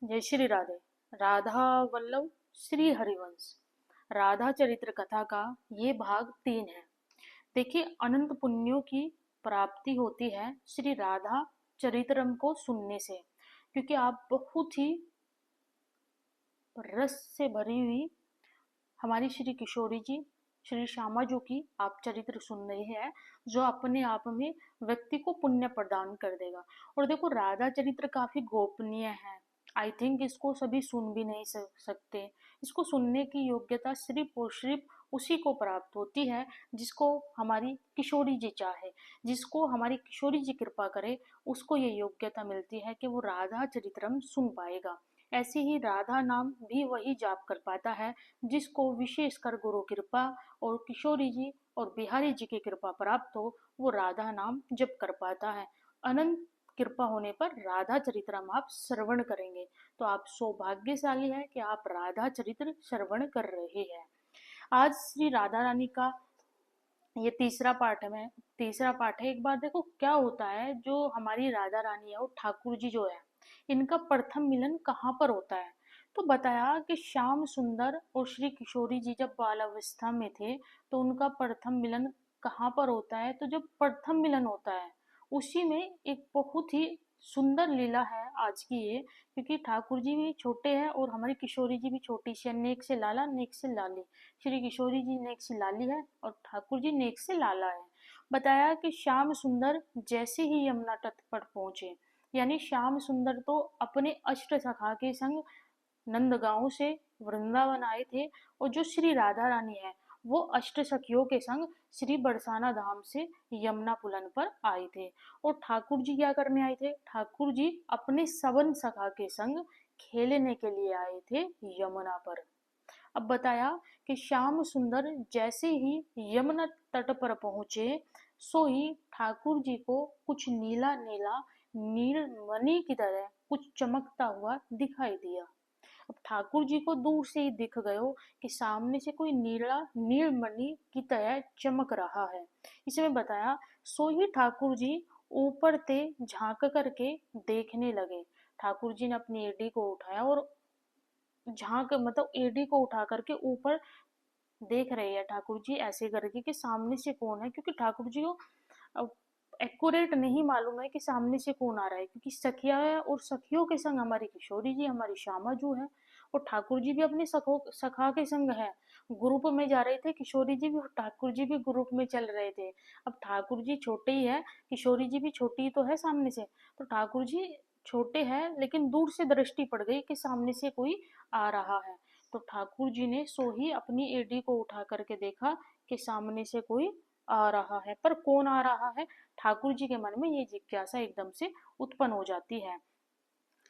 जय श्री राधे। राधा वल्लभ श्री हरिवंश राधा चरित्र कथा का ये भाग 3 है। देखिए, अनंत पुण्यों की प्राप्ति होती है श्री राधा चरित्रम को सुनने से, क्योंकि आप बहुत ही रस से भरी हुई हमारी श्री किशोरी जी, श्री श्यामा जी की आप चरित्र सुन रहे हैं, जो अपने आप में व्यक्ति को पुण्य प्रदान कर देगा। और देखो, राधा चरित्र काफी गोपनीय है। आई थिंक इसको सभी सुन भी नहीं सकते। इसको सुनने की योग्यता सिर्फ और सिर्फ उसी को प्राप्त होती है जिसको हमारी किशोरी जी चाहे, जिसको हमारी किशोरी जी कृपा करे, उसको ये योग्यता मिलती है कि वो राधा चरित्रम सुन पाएगा। ऐसे ही राधा नाम भी वही जाप कर पाता है जिसको विशेषकर गुरु कृपा और किशोरी जी और बिहारी जी की कृपा प्राप्त हो, वो राधा नाम जप कर पाता है। अनंत कृपा होने पर राधा चरित्रम आप श्रवण करेंगे, तो आप सौभाग्यशाली है कि आप राधा चरित्र श्रवण कर रहे हैं। आज श्री राधा रानी का ये तीसरा पाठ है। एक बार देखो क्या होता है, जो हमारी राधा रानी है और ठाकुर जी जो है, इनका प्रथम मिलन कहाँ पर होता है। तो बताया कि श्याम सुंदर और श्री किशोरी जी जब बालावस्था में थे, तो उनका प्रथम मिलन कहाँ पर होता है। तो जब प्रथम मिलन होता है, उसी में एक बहुत ही सुंदर लीला है आज की ये, क्योंकि ठाकुर जी भी छोटे हैं और हमारी किशोरी जी भी छोटी सी है। नेक से लाला नेक से लाली, श्री किशोरी जी नेक से लाली है और ठाकुर जी नेक से लाला है। बताया कि श्याम सुंदर जैसे ही यमुना तट पर पहुंचे, यानी श्याम सुंदर तो अपने अष्ट सखा के संग नंदगांव से वृंदावन आए थे, और जो श्री राधा रानी है वो अष्ट सखियों के संग श्री बरसाना धाम से यमुना पुलन पर आए थे। और ठाकुर जी क्या करने आए थे? ठाकुर जी अपने सबन सखा के संग खेलने के लिए आए थे यमुना पर। अब बताया कि श्याम सुंदर जैसे ही यमुना तट पर पहुंचे, सो ही ठाकुर जी को कुछ नीला नीला नीलमणि की तरह कुछ चमकता हुआ दिखाई दिया। अब ठाकुर जी को दूर से ही दिख गयो कि सामने से कोई नीला नीलमणि की तरह चमक रहा है। इसमें बताया, सो ही ठाकुर जी ऊपर से झांक करके देखने लगे। ठाकुर जी ने अपनी एडी को उठाया और झांक मतलब एडी को उठा करके ऊपर देख रहे हैं ठाकुर जी ऐसे करके कि सामने से कौन है, क्योंकि ठाकुर जी को एक्यूरेट नहीं मालूम है कि सामने से कौन आ रहा है, क्योंकि सखिया है और सखियों के संग हमारी किशोरी जी, हमारी श्यामा जू है, और ठाकुर जी भी अपने सखा के संग है। ग्रुप में जा रहे थे किशोरी जी भी और ठाकुर जी भी ग्रुप में चल रहे थे। अब ठाकुर जी छोटे ही है, किशोरी जी भी छोटी ही तो है सामने से, तो ठाकुर जी छोटे हैं लेकिन दूर से दृष्टि पड़ गई कि सामने से कोई आ रहा है। तो ठाकुर जी ने सो ही अपनी एडी को उठा करके देखा कि सामने से कोई आ रहा है, पर कौन आ रहा है? ठाकुर जी के मन में ये जिज्ञासा एकदम से उत्पन्न हो जाती है।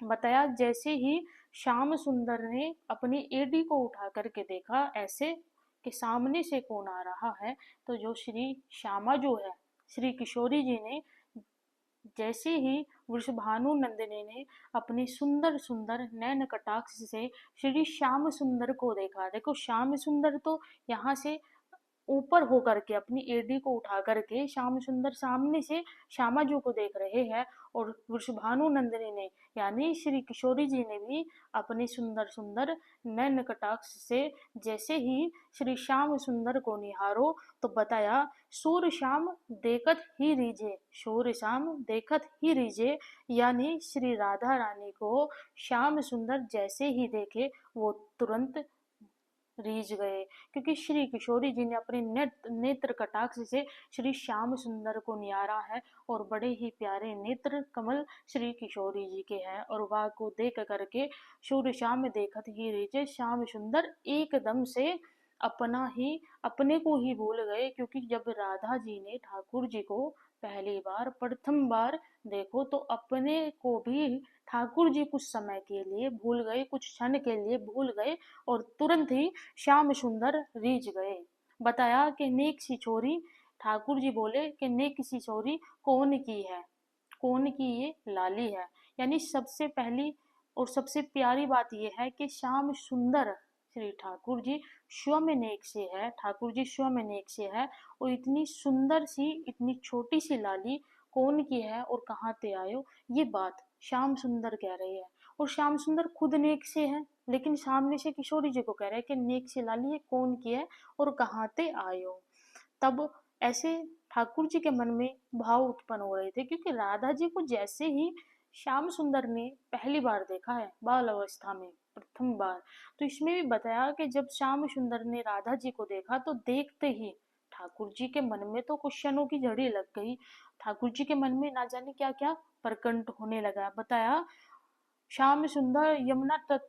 बताया, जैसे ही श्याम सुंदर ने अपनी एडी को उठा करके देखा ऐसे कि सामने से कौन आ रहा है, तो जो श्री श्यामा जो है, श्री किशोरी जी ने जैसे ही वृषभानु नंदिनी ने अपनी सुंदर सुंदर नैन कटाक्ष से श्री श्याम सुंदर को देखा। देखो, श्याम सुंदर तो यहाँ से ऊपर होकर के अपनी एडी को उठा करके श्याम सुंदर सामने से श्यामा जी को देख रहे हैं, और वृषभानु नंदिनी ने यानी श्री किशोरी जी ने भी अपनी सुंदर सुंदर नैन कटाक्ष से जैसे ही श्री श्याम सुंदर को निहारो, तो बताया, सूर्य श्याम देखत ही रीझे, सूर्य श्याम देखत ही रीझे, यानी श्री राधा रानी को श्याम सुंदर जैसे ही देखे वो तुरंत रीझ गए, क्योंकि श्री किशोरी जी ने अपने नेत्र कटाक्ष से श्री श्याम सुंदर को निहारा है, और बड़े ही प्यारे नेत्र कमल श्री किशोरी जी के हैं, और वह को देख करके सूर्य श्याम देखत ही रीझे, श्याम सुंदर एकदम से अपने को ही भूल गए, क्योंकि जब राधा जी ने ठाकुर जी को पहली बार प्रथम बार देखो, तो अपने को भी ठाकुर जी कुछ समय के लिए भूल गए, कुछ क्षण के लिए भूल गए, और तुरंत ही श्याम सुंदर रीझ गए। बताया कि नेक सी छोरी, ठाकुर जी बोले कि नेक सी छोरी कौन की है? कौन की? ये लाली है। यानी सबसे पहली और सबसे प्यारी बात यह है कि श्याम सुंदर श्री ठाकुर जी स्वयं नेक से है, ठाकुर जी स्वयं नेक से है, और इतनी सुंदर सी इतनी छोटी सी लाली कौन की है और कहाँ से आयो, ये बात श्याम सुंदर कह रहे हैं। और श्याम सुंदर खुद नेक से है, लेकिन सामने से किशोरी जी को कह रहे हैं कि नेक से लाली ये कौन की है और कहाँ ते आयो। तब ऐसे ठाकुर जी के मन में भाव उत्पन्न हो रहे थे, क्योंकि राधा जी को जैसे ही श्याम सुंदर ने पहली बार देखा है बाल अवस्था में, प्रथम बार, तो इसमें भी बताया कि जब श्याम सुंदर ने राधा जी को देखा तो देखते ही ठाकुर जी के मन में तो क्वेश्चनों की झड़ी लग गई। ठाकुर जी के मन में ना जाने क्या क्या प्रकट होने लगा। बताया श्याम सुंदर यमुना तट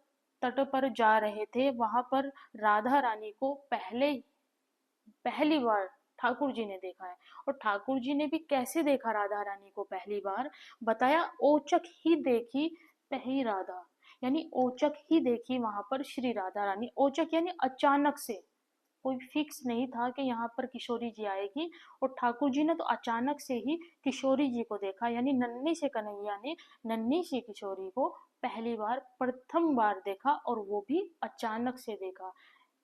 तट पर जा रहे थे, वहां पर राधा रानी को पहली बार ठाकुर जी ने देखा है। और ठाकुर जी ने भी कैसे देखा राधा रानी को पहली बार, बताया औचक ही देखी पहली राधा, यानी औचक ही देखी वहां पर श्री राधा रानी। औचक यानी अचानक से, कोई फिक्स नहीं था कि यहाँ पर किशोरी जी आएगी, और ठाकुर जी ने तो अचानक से ही किशोरी जी को देखा, यानी नन्ही से कन्हैया ने नन्ही सी किशोरी को पहली बार प्रथम बार देखा, और वो भी अचानक से देखा,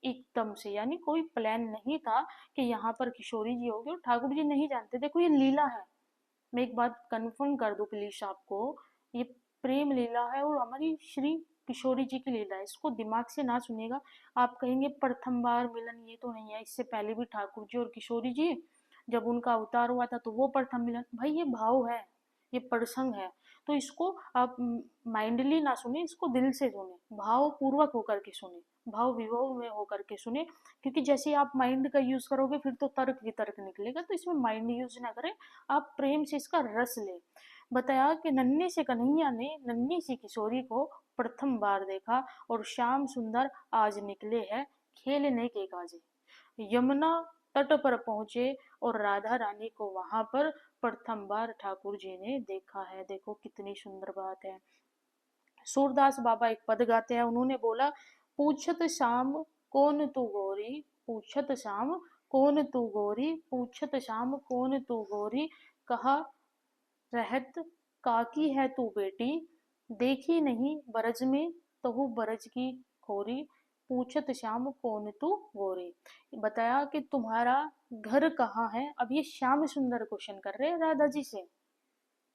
एकदम से, यानी कोई प्लान नहीं था कि यहाँ पर किशोरी जी होगी। और ठाकुर जी नहीं जानते, देखो ये लीला है, मैं एक बात कंफर्म कर दूं प्लीज आपको, ये प्रेम लीला है और हमारी श्री किशोरी जी की लीला है, इसको दिमाग से ना सुनिएगा। आप कहेंगे प्रथम बार मिलन, ये तो नहीं है, इससे पहले भी ठाकुर जी और किशोरी जी जब उनका अवतार हुआ था तो वो प्रथम मिलन, भाई ये भाव है, ये प्रसंग है, तो इसको आप माइंडली ना सुने, इसको दिल से सुने, भाव पूर्वक होकर के सुने, भाव विभव में होकर के सुने। क्योंकि जैसे आप माइंड का यूज करोगे फिर तो तर्क वितर्क निकलेगा, तो इसमें माइंड यूज ना करें, आप प्रेम से इसका रस ले। बताया कि नन्हे से कन्हैया ने नन्ही सी किशोरी को प्रथम बार देखा, और श्याम सुंदर आज निकले हैं खेलने के काजे। यमुना तट पर पहुंचे और राधा रानी को वहां पर प्रथम बार ठाकुर जी ने देखा है। देखो कितनी सुंदर बात है। सूरदास बाबा एक पद गाते हैं, उन्होंने बोला, पूछत शाम कौन तू गोरी, पूछत शाम कौन तू गोरी, पूछत शाम कौन तू गोरी, कहा रहत काकी है तू बेटी, देखी नहीं बरज में तहु बरज की खोरी, पूछत श्याम कौन तू गोरी। बताया कि तुम्हारा घर कहाँ है। अब ये श्याम सुंदर क्वेश्चन कर रहे हैं राधा जी से,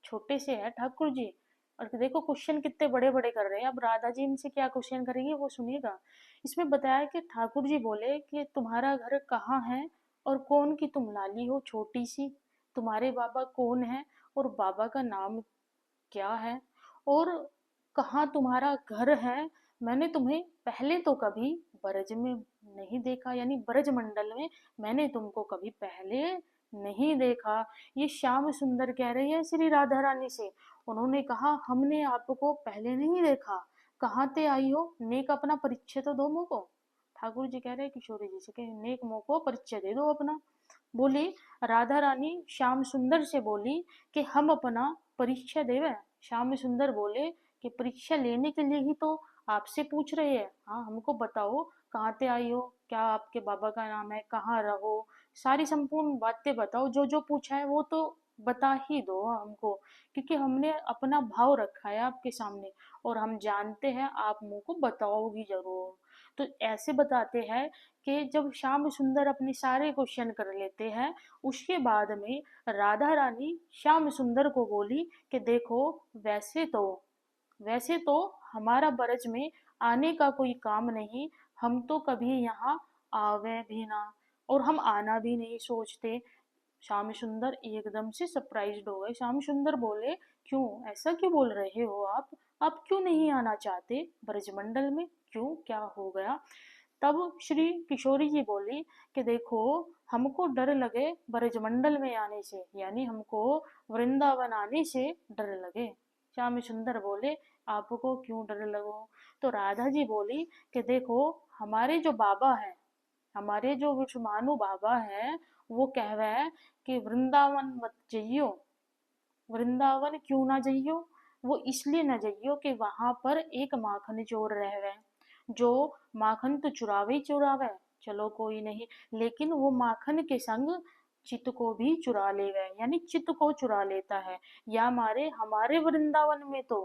छोटे से है ठाकुर जी, और देखो क्वेश्चन कितने बड़े बड़े कर रहे हैं। अब राधा जी इनसे क्या क्वेश्चन करेंगे वो सुनिएगा। इसमें बताया कि ठाकुर जी बोले कि तुम्हारा घर कहाँ है, और कौन की तुम लाली हो छोटी सी, तुम्हारे बाबा कौन है, और बाबा का नाम क्या है, और कहाँ तुम्हारा घर है। मैंने तुम्हें पहले तो कभी ब्रज में नहीं देखा, यानी ब्रज मंडल में मैंने तुमको कभी पहले नहीं देखा। ये श्याम सुंदर कह रहे हैं श्री राधा रानी से। उन्होंने कहा हमने आपको पहले नहीं देखा, कहाँ ते आई हो, नेक अपना परिचय तो दो मुझको। ठाकुर जी कह रहे हैं किशोरी जी से कि नेक मुँह को परिचय दे दो अपना। बोली राधा रानी श्याम सुंदर से बोली कि हम अपना परीक्षा देवे। श्याम सुंदर बोले कि परीक्षा लेने के लिए ही तो आपसे पूछ रहे हैं, हाँ हमको बताओ कहाँ से आई हो, क्या आपके बाबा का नाम है, कहाँ रहो, सारी संपूर्ण बातें बताओ, जो जो पूछा है वो तो बता ही दो हमको, क्योंकि हमने अपना भाव रखा है आपके सामने, और हम जानते हैं आप मुंह को बताओगी जरूर। तो ऐसे बताते हैं कि जब श्याम सुंदर अपने सारे क्वेश्चन कर लेते हैं, उसके बाद में राधा रानी श्याम सुंदर को बोली कि देखो वैसे तो हमारा ब्रज में आने का कोई काम नहीं, हम तो कभी यहाँ आवे भी ना, और हम आना भी नहीं सोचते। श्याम सुंदर एकदम से सरप्राइज्ड हो गए। श्याम सुंदर बोले क्यों, ऐसा क्यों बोल रहे हो आप क्यों नहीं आना चाहते ब्रजमंडल में, क्यों क्या हो गया। तब श्री किशोरी जी बोली कि देखो हमको डर लगे ब्रजमंडल में आने से, यानी हमको वृंदावन आने से डर लगे। श्याम सुंदर बोले आपको क्यों डर लगो। तो राधा जी बोली कि देखो हमारे जो बाबा है, हमारे जो विष्णुमानु बाबा है, वो कह रहे हैं कि वृंदावन मत जाइयो। वृंदावन क्यों ना जाइयो, वो इसलिए ना जाइयो कि वहां पर एक माखन चोर रह गए, जो माखन तो चुरावे ही चुरावे, चलो कोई नहीं, लेकिन वो माखन के संग चित्त को भी चुरा ले गए, यानी चित्त को चुरा लेता है। या हमारे हमारे वृंदावन में तो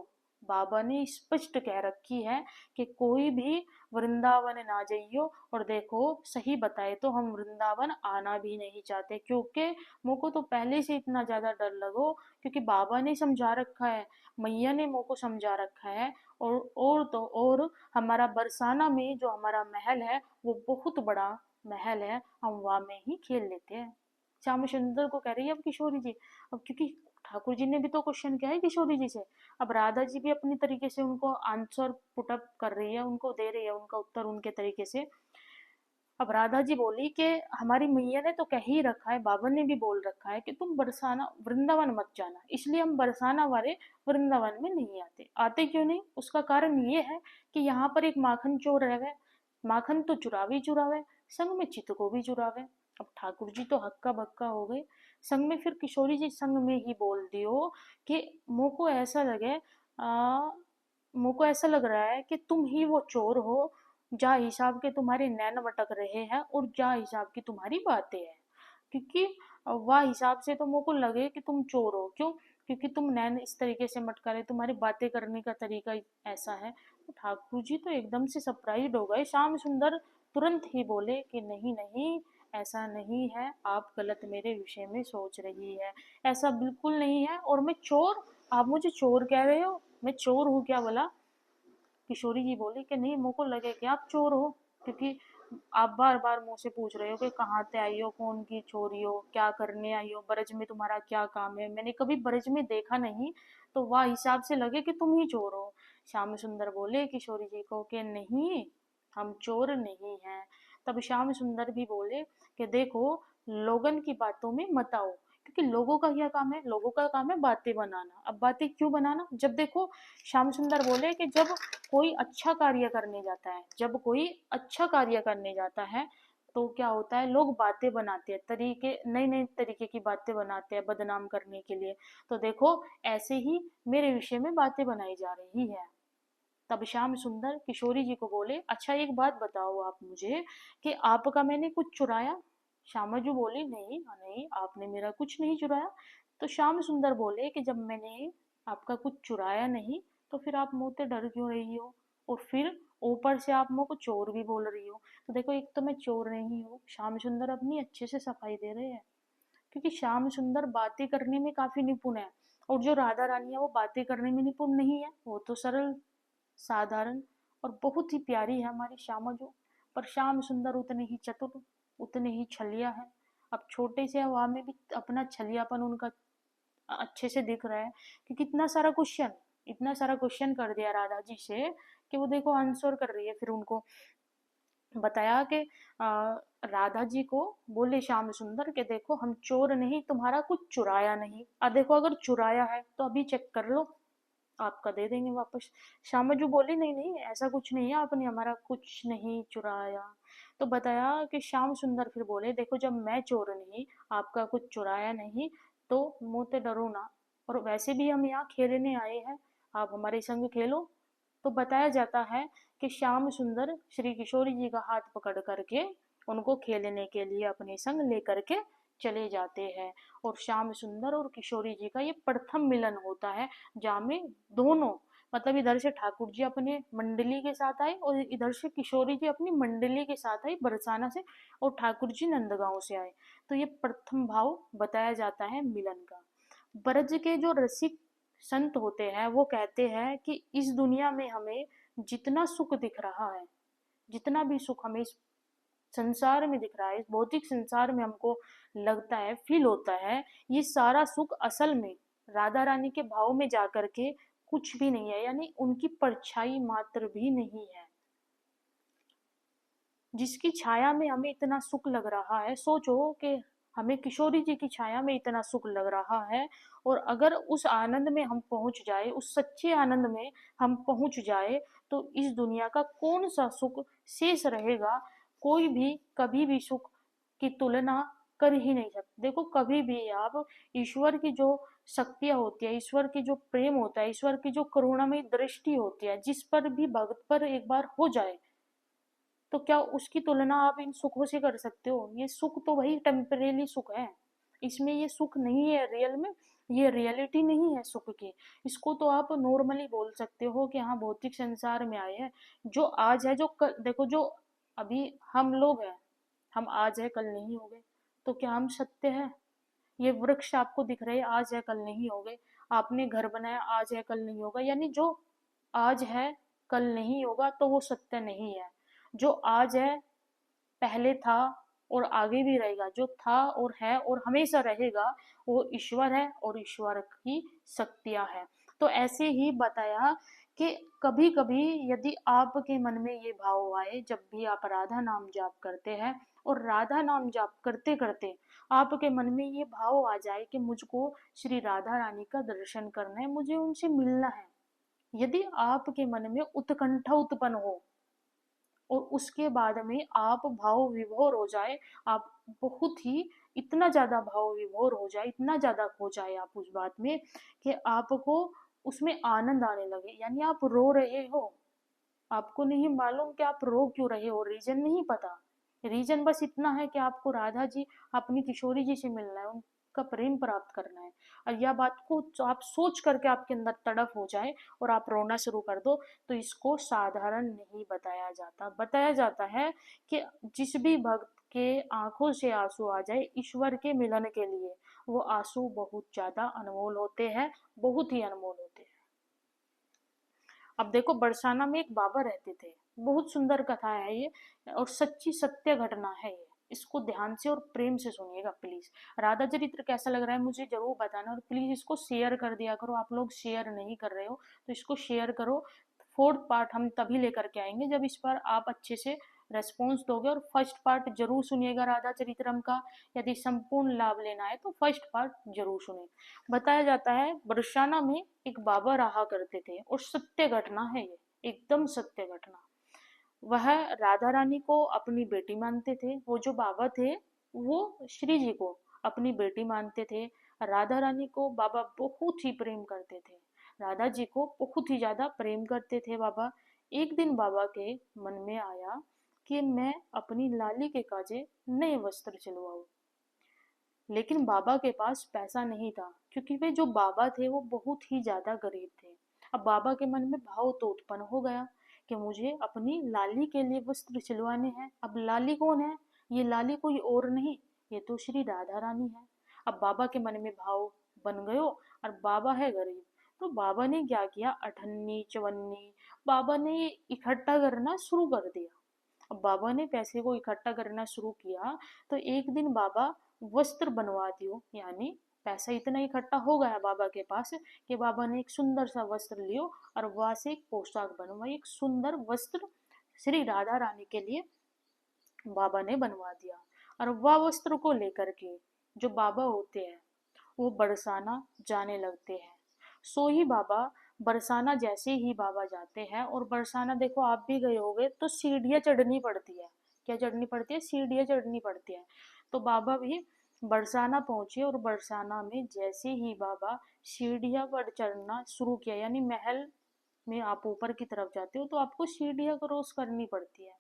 बाबा ने स्पष्ट कह रखी है कि कोई भी वृंदावन ना जाइयो। और देखो सही बताए तो हम वृंदावन आना भी नहीं चाहते, क्योंकि मुझको तो पहले से इतना ज्यादा डर लगो, क्योंकि बाबा ने समझा रखा है, मैया ने मुझको समझा रखा है। और तो और हमारा बरसाना में जो हमारा महल है वो बहुत बड़ा महल है, हम वहां में ही खेल लेते हैं। श्याम सुंदर को कह रही है अब किशोरी जी। अब क्योंकि ठाकुर जी ने भी तो क्वेश्चन किया है किशोरी जी से, अब राधा जी भी अपनी तरीके से उनको आंसर पुटअप कर रही है, उनको दे रही है उनका उत्तर उनके तरीके से। अब राधा जी बोली कि हमारी मैया ने तो कह ही रखा है, बाबा ने भी बोल रखा है कि तुम बरसाना वृंदावन मत जाना, इसलिए हम बरसाना वाले वृंदावन में नहीं आते। आते क्यों नहीं? उसका कारण ये है कि यहाँ पर एक माखन चोर रहे, माखन तो चुरावे ही चुरावे, संग में चित्त को भी चुरावे। अब ठाकुर जी तो हक्का बक्का हो गए, संग में फिर किशोरी जी संग में ही बोल दियो कि मुझको ऐसा लगे, आ मुझको ऐसा लग रहा है कि तुम ही वो चोर हो, जा हिसाब के तुम्हारे नैन भटक रहे हैं और जा हिसाब की तुम्हारी बातें हैं। क्योंकि वह हिसाब से तो मुझको लगे कि तुम चोर हो, क्यों? क्योंकि तुम नैन इस तरीके से मटका रहे, तुम्हारी बातें करने का तरीका ऐसा है। तो ठाकुर जी तो एकदम से सरप्राइज हो गए। श्याम सुंदर तुरंत ही बोले कि नहीं नहीं, ऐसा नहीं है, आप गलत मेरे विषय में सोच रही है, ऐसा बिल्कुल नहीं है। और मैं चोर, आप मुझे चोर कह रहे हो, मैं चोर हूँ क्या भला? किशोरी जी बोली कि नहीं, मुझको लगे कि आप चोर हो, क्योंकि आप बार बार मुझसे पूछ रहे हो कि कहाँ से आई हो, कौन की चोरी हो, क्या करने आई हो, ब्रज में तुम्हारा क्या काम है, मैंने कभी ब्रज में देखा नहीं, तो वह हिसाब से लगे कि तुम ही चोर हो। श्याम सुंदर बोले किशोरी जी को कि नहीं, हम चोर नहीं हैं। तब श्याम सुंदर भी बोले कि देखो, लोगन की बातों में मत आओ, क्योंकि लोगों का क्या काम है? लोगों का काम है बातें बनाना। अब बातें क्यों बनाना? जब देखो, श्याम सुंदर बोले कि जब कोई अच्छा कार्य करने जाता है, जब कोई अच्छा कार्य करने जाता है तो क्या होता है, लोग बातें बनाते हैं, तरीके नए नए तरीके की बातें बनाते हैं बदनाम करने के लिए। तो देखो, ऐसे ही मेरे विषय में बातें बनाई जा रही है। तब श्याम सुंदर किशोरी जी को बोले, अच्छा एक बात बताओ आप मुझे कि आपका मैंने कुछ चुराया? श्यामा जी बोली, नहीं नहीं, आपने मेरा कुछ नहीं चुराया। तो श्याम सुंदर बोले कि जब मैंने आपका कुछ चुराया नहीं, तो फिर आप मुझसे डर क्यों रही हो? और फिर ऊपर से आप मुझको चोर भी बोल रही हो। तो देखो, एक तो मैं चोर नहीं हूँ, श्याम सुंदर अपनी अच्छे से सफाई दे रहे हैं, क्योंकि श्याम सुंदर बातें करने में काफी निपुण है। और जो राधा रानी है वो बातें करने में निपुण नहीं है, वो तो सरल साधारण और बहुत ही प्यारी है हमारी श्यामा जो। पर श्याम सुंदर उतने ही चतुर, उतने ही छलिया है। अब छोटे से हवा में भी अपना छलियापन उनका अच्छे से दिख रहा है, कि कितना सारा क्वेश्चन, इतना सारा क्वेश्चन कर दिया राधा जी से कि वो देखो आंसर कर रही है। फिर उनको बताया कि राधा जी को बोले श्याम सुंदर के देखो, हम चोर नहीं, तुम्हारा कुछ चुराया नहीं। देखो, अगर चुराया है तो अभी चेक कर लो, आपका दे देंगे वापस। श्यामाजू बोली, नहीं नहीं, ऐसा कुछ नहीं है, आपने हमारा कुछ नहीं चुराया। तो बताया कि श्याम सुंदर फिर बोले, देखो जब मैं चोर नहीं, आपका कुछ चुराया नहीं, तो मुंह ते डरो ना, और वैसे भी हम यहाँ खेलने आए हैं, आप हमारे संग खेलो। तो बताया जाता है कि श्याम सुंदर श्री किशोरी जी का हाथ पकड़ करके उनको खेलने के लिए अपने संग लेकर के चले जाते हैं। और श्याम सुंदर और किशोरी जी का ये प्रथम मिलन होता है, जहाँ में दोनों, मतलब इधर से ठाकुर जी अपने मंडली के साथ आए और इधर से किशोरी जी अपनी मंडली के साथ आई बरसाना से, और ठाकुर जी नंदगांव से आए। तो ये प्रथम भाव बताया जाता है मिलन का। ब्रज के जो रसिक संत होते हैं वो कहते हैं कि इस दुनिया में हमें जितना सुख दिख रहा है, जितना भी सुख हमें इस संसार में दिख रहा है, इस भौतिक संसार में हमको लगता है, फील होता है, ये सारा सुख असल में राधा रानी के भाव में जाकर के कुछ भी नहीं है, यानी उनकी परछाई मात्र भी नहीं है। जिसकी छाया में हमें इतना सुख लग रहा है, सोचो कि हमें किशोरी जी की छाया में इतना सुख लग रहा है, और अगर उस आनंद में हम पहुंच जाए, उस सच्चे आनंद में हम पहुंच जाए, तो इस दुनिया का कौन सा सुख शेष रहेगा? कोई भी कभी भी सुख की तुलना कर ही नहीं सकते। देखो, कभी भी आप ईश्वर की जो शक्तियां होती है, ईश्वर की जो प्रेम होता है, ईश्वर की जो करुणामय दृष्टि होती है, जिस पर भी भक्त पर एक बार हो जाए, तो क्या उसकी तुलना आप इन सुखों से कर सकते हो? ये सुख तो वही टेम्परेरी सुख है, इसमें ये सुख नहीं है रियल में। ये रियलिटी नहीं है सुख की। इसको तो आप नॉर्मली बोल सकते हो कि हाँ भौतिक संसार में आए हैं। जो आज है, जो कल देखो, जो अभी हम लोग हैं, हम आज है कल नहीं हो गए, तो क्या हम सत्य है? ये वृक्ष आपको दिख रहे हैं, आज है कल नहीं होंगे। आपने घर बनाया, आज है कल नहीं होगा, यानी जो आज है कल नहीं होगा तो वो सत्य नहीं है। जो आज है पहले था और आगे भी रहेगा, जो था और है और हमेशा रहेगा, वो ईश्वर है और ईश्वर की शक्तियां हैं। तो ऐसे ही बताया कि कभी कभी यदि आपके मन में ये भाव आए, जब भी आप राधा नाम जाप करते हैं और राधा नाम जाप करते करते आपके मन में ये भाव आ जाए कि मुझको श्री राधा रानी का दर्शन करना है, मुझे उनसे मिलना है, यदि आपके मन में उत्कंठा उत्पन्न हो और उसके बाद में आप भाव विभोर हो जाए, आप बहुत ही इतना ज्यादा भाव विभोर हो जाए, इतना ज्यादा खो जाए आप उस बात में कि आपको उसमें आनंद आने लगे, यानी आप रो रहे हो, आपको नहीं मालूम कि आप रो क्यों रहे हो, रीजन नहीं पता। रीजन बस इतना है कि आपको राधा जी, अपनी किशोरी जी से मिलना है, उनका प्रेम प्राप्त करना है। और यह बात को आप सोच करके आपके अंदर तड़प हो जाए और आप रोना शुरू कर दो, तो इसको साधारण नहीं बताया जाता। बताया जाता है कि जिस भी भक्त के आंखों से आंसू आ जाए ईश्वर के मिलन के लिए, वो आंसू बहुत ज्यादा अनमोल होते हैं, बहुत ही अनमोल होते हैं। अब देखो, बरसाना में एक बाबा रहते थे, बहुत सुंदर कथा है ये और सच्ची सत्य घटना है ये। इसको ध्यान से और प्रेम से सुनिएगा प्लीज। राधा चरित्र कैसा लग रहा है मुझे जरूर बताना, और प्लीज इसको शेयर कर दिया करो, आप लोग शेयर नहीं कर रहे हो तो इसको शेयर करो। फोर्थ पार्ट हम तभी लेकर के आएंगे जब इस पर आप अच्छे से रेस्पॉन्स दोगे, और फर्स्ट पार्ट जरूर सुनिएगा राधा चरित्रम का। यदि संपूर्ण लाभ लेना है तो फर्स्ट पार्ट जरूर सुने। बताया जाता है बरसाना में एक बाबा रहा करते थे, और सत्य घटना है ये, एकदम सत्य घटना। वह राधा रानी को अपनी बेटी मानते थे, वो जो बाबा थे वो श्री जी को अपनी बेटी मानते थे। राधा रानी को बाबा बहुत ही प्रेम करते थे, राधा जी को बहुत ही ज्यादा प्रेम करते थे बाबा। एक दिन बाबा के मन में आया कि मैं अपनी लाली के काजे नए वस्त्र सिलवाऊं, लेकिन बाबा के पास पैसा नहीं था, क्योंकि वे जो बाबा थे वो बहुत ही ज्यादा गरीब थे। अब बाबा के मन में भाव तो उत्पन्न हो गया कि मुझे अपनी लाली के लिए वस्त्र सिलवाने हैं। अब लाली कौन है? ये लाली कोई और नहीं, ये तो श्री राधा रानी है। अब बाबा के मन में भाव बन गयो, और बाबा है गरीब, तो बाबा ने क्या किया, अठन्नी चवन्नी बाबा ने इकट्ठा करना शुरू कर दिया। अब बाबा ने पैसे को इकट्ठा करना शुरू किया, तो एक दिन बाबा वस्त्र बनवा दियो, यानी पैसा इतना इकट्ठा हो गया बाबा के पास कि बाबा ने एक सुंदर सा वस्त्र लियो और वहां से एक पोशाक बनवाई, एक सुंदर वस्त्र श्री राधा रानी के लिए बाबा ने बनवा दिया। और वह वस्त्र को लेकर के जो बाबा होते हैं वो बरसाना जाने लगते हैं। सो ही बाबा बरसाना जैसे ही बाबा जाते हैं, और बरसाना देखो आप भी गए होगे तो सीढ़ियाँ चढ़नी पड़ती है। क्या चढ़नी पड़ती है? सीढ़ियाँ चढ़नी पड़ती है। तो बाबा भी बरसाना पहुंचे, और बरसाना में जैसे ही बाबा सीढ़ियाँ पर चढ़ना शुरू किया, यानी महल में आप ऊपर की तरफ जाते हो तो आपको सीढ़ियाँ क्रॉस करनी पड़ती है।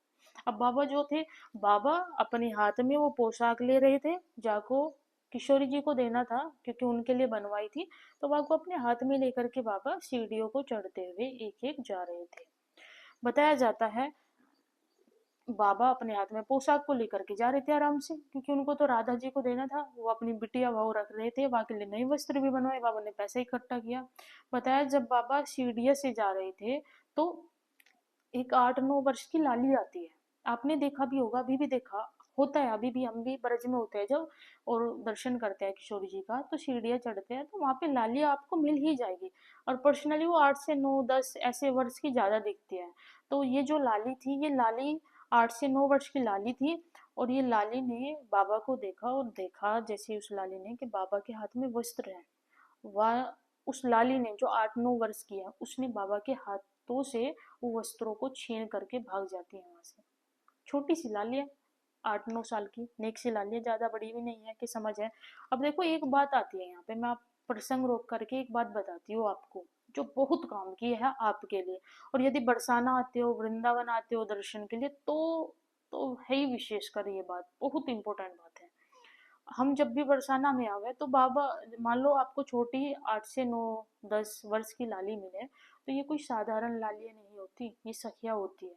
अब बाबा जो थे, बाबा अपने हाथ में वो पोशाक ले रहे थे, जाको किशोरी जी को देना था क्योंकि उनके लिए बनवाई थी। तो बाबा को अपने हाथ में लेकर के बाबा सीढ़ियों को चढ़ते हुए एक एक जा रहे थे। बताया जाता है बाबा अपने हाथ में पोशाक को लेकर के जा रहे थे आराम से, क्योंकि उनको तो राधा जी को देना था, वो अपनी बिटिया भाव रख रहे थे, वहां के लिए नए वस्त्र भी बनवाए, बाबा ने पैसे इकट्ठा किया। बताया जब बाबा सीढ़िया से जा रहे थे तो एक 8-9 वर्ष की लाली आती है। आपने देखा भी होगा, अभी भी देखा होता है, अभी भी हम भी ब्रज में होते हैं जब और दर्शन करते हैं किशोरी जी का, तो सीढ़ियाँ चढ़ते हैं तो वहां पे लाली आपको मिल ही जाएगी। और पर्सनली वो 8 से 9 10 ऐसे वर्ष की ज्यादा दिखती है। तो ये जो लाली थी, ये लाली 8 से 9 वर्ष की लाली थी। और ये लाली ने बाबा को देखा, और देखा जैसे उस लाली ने कि बाबा के हाथ में वस्त्र है, वह उस लाली ने जो 8-9 वर्ष की है उसने बाबा के हाथों से वो वस्त्रों को छीन करके भाग जाती है वहां से। छोटी सी लाली है, 8-9 साल की, नेक सी लाली है, ज्यादा बड़ी भी नहीं है कि समझ है। अब देखो एक बात आती है यहाँ पे, मैं आप प्रसंग रोक करके एक बात बताती हूँ आपको जो बहुत काम की है आपके लिए। और यदि बरसाना आते हो, वृंदावन आते हो दर्शन के लिए, तो है ही विशेष कर ये बात बहुत इंपॉर्टेंट बात है। हम जब भी बरसाना में आवे तो बाबा, मान लो आपको छोटी 8 से 9 10 वर्ष की लाली मिले, तो ये कोई साधारण लालियाँ नहीं होती, ये सखिया होती है।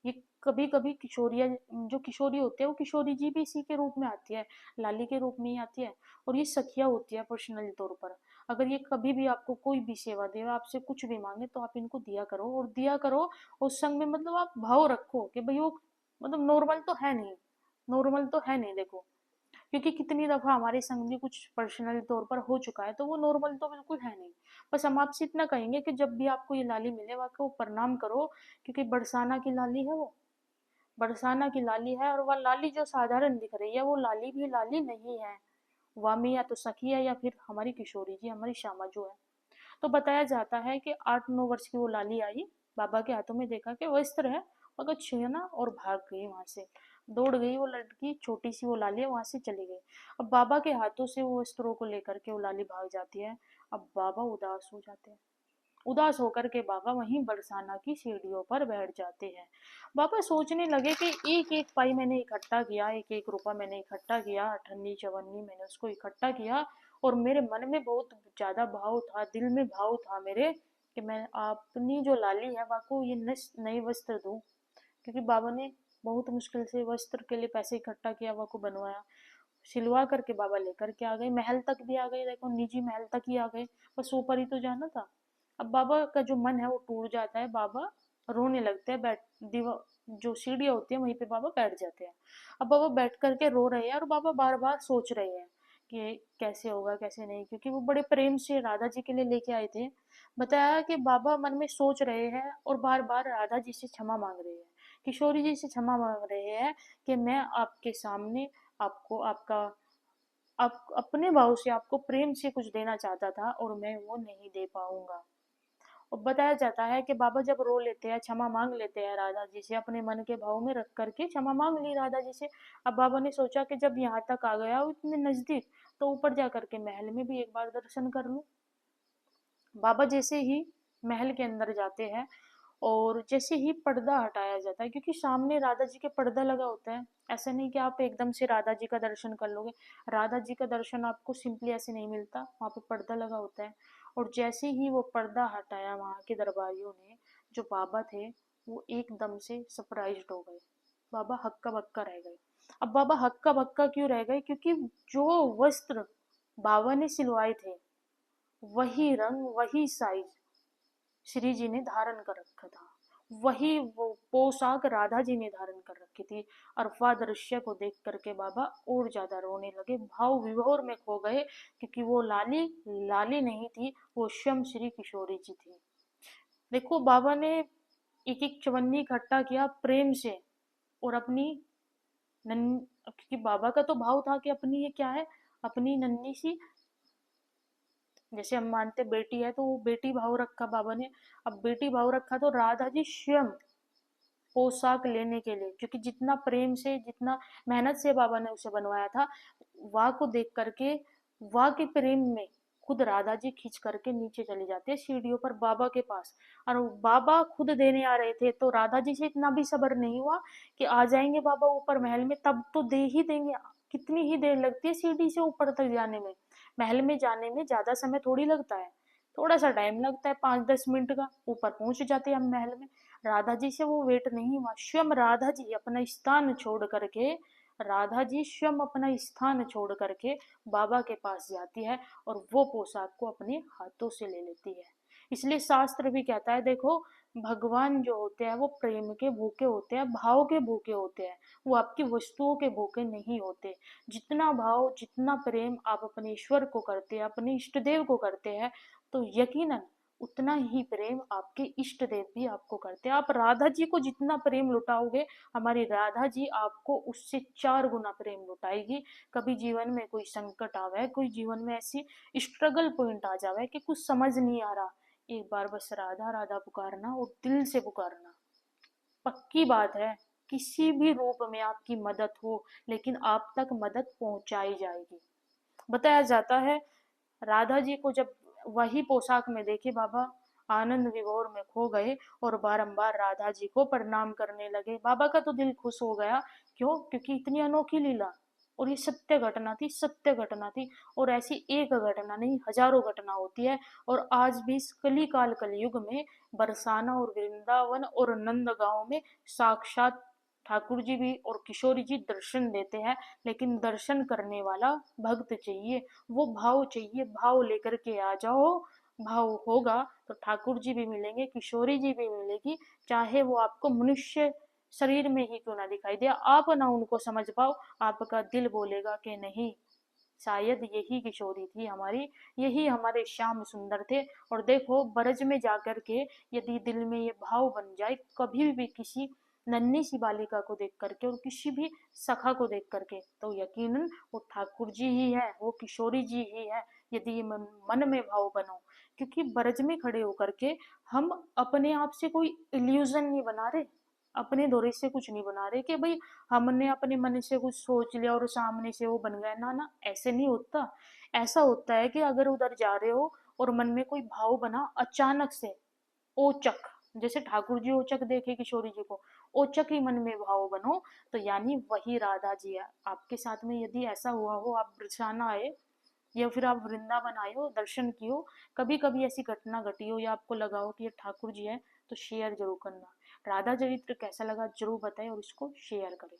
ये कभी कभी किशोरिया, जो किशोरी होती है वो किशोरी जी भी इसी के रूप में आती है, लाली के रूप में ही आती है। और ये सखिया होती है पर्सनली तौर पर। अगर ये कभी भी आपको कोई भी सेवा दे, आपसे कुछ भी मांगे, तो आप इनको दिया करो, और दिया करो उस संग में, मतलब आप भाव रखो कि भाई वो मतलब नॉर्मल तो है नहीं, नॉर्मल तो है नहीं देखो। क्योंकि कितनी दफा हमारे संग भी कुछ पर्सनल तौर पर हो चुका है, तो वो नॉर्मल तो बिल्कुल है नहीं। बस हम आपसे इतना कहेंगे कि जब भी आपको ये लाली मिले, आपको प्रणाम करो, क्योंकि बरसाना की लाली है वो, बरसाना की लाली है। और वह लाली जो साधारण दिख रही है, वो लाली भी लाली नहीं है, वामी या तो सखी है, या फिर हमारी किशोरी जी, हमारी श्यामा जो है। तो बताया जाता है कि 8 9 वर्ष की वो लाली आई, बाबा के हाथों में देखा कि वस्त्र है, मगर छीना और भाग गई वहां से। दौड़ गई वो लड़की, छोटी सी वो लाली है, वहां से चली गई। अब बाबा के हाथों से वो वस्त्रों को लेकर के वो लाली भाग जाती है। अब बाबा उदास हो जाते हैं। उदास होकर के बाबा वहीं बरसाना की सीढ़ियों पर बैठ जाते हैं। बाबा सोचने लगे कि एक एक पाई मैंने इकट्ठा किया, एक एक रुपया मैंने इकट्ठा किया, अठन्नी चवन्नी मैंने उसको इकट्ठा किया, और मेरे मन में बहुत ज्यादा भाव था, दिल में भाव था मेरे, कि मैं अपनी जो लाली है वाको ये नई वस्त्र दूं। क्योंकि बाबा ने बहुत मुश्किल से वस्त्र के लिए पैसे इकट्ठा किया, वाको बनवाया, सिलवा करके बाबा लेकर के आ गए, महल तक भी आ गए, देखो निजी महल तक ही आ गए, बस ऊपर ही तो जाना था। अब बाबा का जो मन है वो टूट जाता है, बाबा रोने लगते हैं, बैठ दीवा जो सीढ़ियाँ होती है वहीं पे बाबा बैठ जाते हैं। अब बाबा बैठ करके रो रहे हैं, और बाबा बार बार सोच रहे हैं कि कैसे होगा कैसे नहीं, क्योंकि वो बड़े प्रेम से राधा जी के लिए लेके आए थे। बताया कि बाबा मन में सोच रहे हैं और बार बार राधा जी से क्षमा मांग रहे हैं, किशोरी जी से क्षमा मांग रहे हैं, कि मैं आपके सामने आपको आपका आप अपने भाव से आपको प्रेम से कुछ देना चाहता था, और मैं वो नहीं दे पाऊंगा। और बताया जाता है कि बाबा जब रो लेते हैं, क्षमा मांग लेते हैं राधा जी से, अपने मन के भाव में रख करके क्षमा मांग ली राधा जी से। अब बाबा ने सोचा कि जब यहाँ तक आ गया हूँ इतने नजदीक, तो ऊपर जा करके महल में भी एक बार दर्शन कर लूं। बाबा जैसे ही महल के अंदर जाते हैं, और जैसे ही पर्दा हटाया जाता है, क्योंकि सामने राधा जी के पर्दा लगा होता है, ऐसा नहीं कि आप एकदम से राधा जी का दर्शन कर लोगे। राधा जी का दर्शन आपको सिंपली ऐसे नहीं मिलता, वहां पे पर्दा लगा होता है। और जैसे ही वो पर्दा हटाया वहां के दरबारियों ने, जो बाबा थे वो एकदम से सरप्राइज्ड हो गए, बाबा हक्का बक्का रह गए। अब बाबा हक्का बक्का क्यों रह गए? क्योंकि जो वस्त्र बाबा ने सिलवाए थे, वही रंग वही साइज श्री जी ने धारण कर रखा था, वही वो पोशाक राधा जी ने धारण कर रखी थी। अरफा दृश्य को देख करके बाबा और ज्यादा रोने लगे, भाव विभोर में खो गए, क्योंकि वो लाली लाली नहीं थी, वो स्वयं श्री किशोरी जी थी। देखो बाबा ने एक एक चवन्नी इकट्ठा किया प्रेम से, और अपनी क्योंकि बाबा का तो भाव था कि अपनी ये क्या है, अपनी नन्ही सी, जैसे हम मानते बेटी है तो वो बेटी भाव रखा बाबा ने। अब बेटी भाव रखा तो राधा जी स्वयं पोशाक लेने के लिए, क्योंकि जितना प्रेम से जितना मेहनत से बाबा ने उसे बनवाया था, वाह को देख करके, वाह के प्रेम में खुद राधा जी खींच करके नीचे चले जाते हैं सीढ़ियों पर बाबा के पास। और बाबा खुद देने आ रहे थे, तो राधा जी से इतना भी सब्र नहीं हुआ कि आ जाएंगे बाबा ऊपर महल में तब तो दे ही देंगे। कितनी ही देर लगती है सीढ़ी से ऊपर तक जाने में, महल में जाने में ज्यादा समय थोड़ी लगता है, थोड़ा सा टाइम लगता है 5 10 मिनट का, ऊपर पहुंच जाते हैं हम महल में। राधा जी से वो वेट नहीं हुआ, स्वयं राधा जी अपना स्थान छोड़ करके, राधा जी स्वयं अपना स्थान छोड़ करके बाबा के पास जाती है, और वो पोशाक को अपने हाथों से ले लेती है। इसलिए शास्त्र भी कहता है, देखो भगवान जो होते हैं वो प्रेम के भूखे होते हैं, भाव के भूखे होते हैं, वो आपकी वस्तुओं के भूखे नहीं होते। जितना भाव जितना प्रेम आप अपने ईश्वर को करते हैं, अपने इष्ट देव को करते हैं, तो यकीनन उतना ही प्रेम आपके इष्ट देव भी आपको करते हैं। आप राधा जी को जितना प्रेम लुटाओगे, हमारी राधा जी आपको उससे 4 गुना प्रेम लुटाएगी। कभी जीवन में कोई संकट आवे, कोई जीवन में ऐसी स्ट्रगल पॉइंट आ जावे कि कुछ समझ नहीं आ रहा, एक बार बस राधा राधा पुकारना, और दिल से पुकारना, पक्की बात है किसी भी रूप में आपकी मदद हो, लेकिन आप तक मदद पहुंचाई जाएगी। बताया जाता है राधा जी को जब वही पोशाक में देखे बाबा, आनंद विभोर में खो गए, और बारंबार राधा जी को प्रणाम करने लगे। बाबा का तो दिल खुश हो गया। क्यों? क्योंकि इतनी अनोखी लीला, और ये सत्य घटना थी, सत्य घटना थी। और ऐसी एक घटना नहीं, हजारों घटना होती है। और आज भी इस कलिकाल कलयुग में बरसाना और वृंदावन और नंदगांव में साक्षात ठाकुर जी भी और किशोरी जी दर्शन देते हैं। लेकिन दर्शन करने वाला भक्त चाहिए, वो भाव चाहिए, भाव लेकर के आ जाओ। भाव होगा तो ठाकुर जी भी मिलेंगे, किशोरी जी भी मिलेगी, चाहे वो आपको मनुष्य शरीर में ही क्यों ना दिखाई दे, आप ना उनको समझ पाओ, आपका दिल बोलेगा कि नहीं, शायद यही किशोरी थी हमारी, यही हमारे श्याम सुंदर थे। और देखो ब्रज में जाकर के यदि दिल में ये भाव बन जाए कभी भी किसी नन्ही सी बालिका को देख करके और किसी भी सखा को देख करके, तो यकीनन वो ठाकुर जी ही है, वो किशोरी जी ही है। यदि ये मन में भाव बनो, क्योंकि ब्रज में खड़े होकर के हम अपने आप से कोई इल्यूजन नहीं बना रहे, अपने दौरे से कुछ नहीं बना रहे कि भाई हमने अपने मन से कुछ सोच लिया और सामने से वो बन गया, ना ना, ऐसे नहीं होता। ऐसा होता है कि अगर उधर जा रहे हो और मन में कोई भाव बना अचानक से, ओचक, जैसे ठाकुर जी ओचक देखे किशोरी जी को, ओचक ही मन में भाव बनो, तो यानी वही राधा जी है आपके साथ में। यदि ऐसा हुआ हो, आप बरसाना आए या फिर आप वृंदावन आए हो, दर्शन किए हो, कभी कभी ऐसी घटना घटी हो या आपको लगा हो कि ये ठाकुर जी है, तो शेयर जरूर करना। राधा चरित्र कैसा लगा जरूर बताएं और इसको शेयर करें।